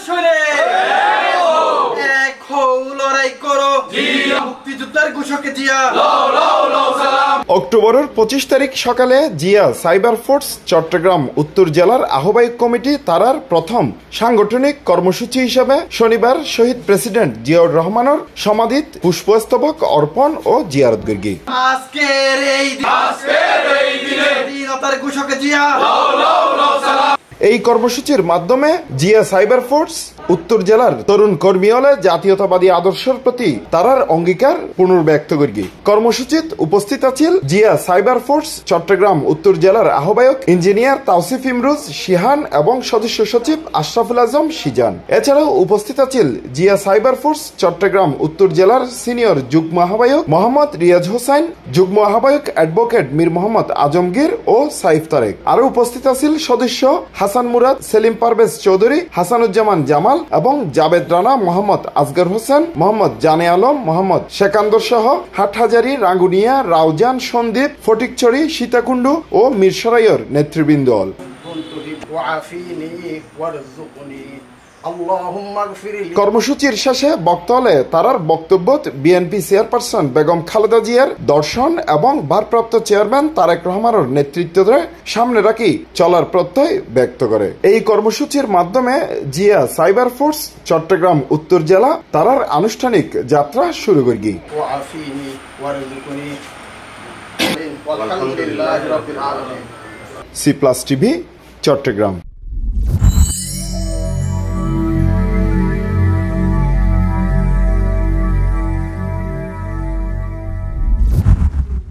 শোনে এক হও লড়াই করো মুক্তিযোদ্ধার ঘোষকে জিয়া। অক্টোবরের 25 তারিখ সকালে জিয়া সাইবার ফোর্স চট্টগ্রাম উত্তর জেলার আহ্বায়ক কমিটি তারার প্রথম সাংগঠনিক কর্মসূচি হিসেবে শনিবার শহীদ প্রেসিডেন্ট জিয়াউর রহমানের সমাধিত পুষ্পস্তবক অর্পণ ও জিয়ারতগর্গি। আজকের এই দিনে স্বাধীনতার ঘোষকে জিয়া। এই কর্মসূচির মাধ্যমে জিয়া সাইবার ফোর্স উত্তর জেলার তরুণ কর্মী হলে জাতীয়তাবাদী আদর্শের প্রতি তারার অঙ্গীকার পুনর্ব্যক্ত করি। কর্মসূচিত উপস্থিত আছেন জিয়া সাইবার ফোর্স চট্টগ্রাম উত্তর জেলার আহ্বায়ক ইঞ্জিনিয়ার তাওসিফ ইমরুজ শিহান এবং সদস্য সচিব আশরাফুল আজম সিজান। এছাড়াও উপস্থিত আছেন জিয়া সাইবার ফোর্স চট্টগ্রাম উত্তর জেলার সিনিয়র যুগ্ম আহ্বায়ক মোহাম্মদ রিয়াজ হোসেন, যুগ্ম আহ্বায়ক অ্যাডভোকেট মীর মোহাম্মদ আজমগীর ও সাইফ তারেক। আরও উপস্থিত আছেন সদস্য হাসান মুরাদ, সেলিম পারভেজ চৌধুরী, হাসানুজ্জামান জামাল এবং জাবেদ রানা, মোহাম্মদ আসগর হোসেন, মোহাম্মদ জানে আলম, মোহাম্মদ শেকান্দর সহ হাটহাজারী, রাঙ্গুনিয়া, রাউজান, সন্দ্বীপ, ফটিকছড়ি, সীতাকুণ্ড ও মিরসরাইয়ের নেতৃবৃন্দ। কর্মসূচির শেষে বক্তব্যে তারার বক্তব্য বিএনপি চেয়ারপারসন বেগম খালেদা জিয়ার দর্শন এবং ভারপ্রাপ্ত চেয়ারম্যান তারেক রহমানের নেতৃত্বে সামনে রাখি চলার প্রত্যয় ব্যক্ত করে। এই কর্মসূচির মাধ্যমে জিয়া সাইবার ফোর্স চট্টগ্রাম উত্তর জেলা তারার আনুষ্ঠানিক যাত্রা শুরু করি। C+ TV Chittagong.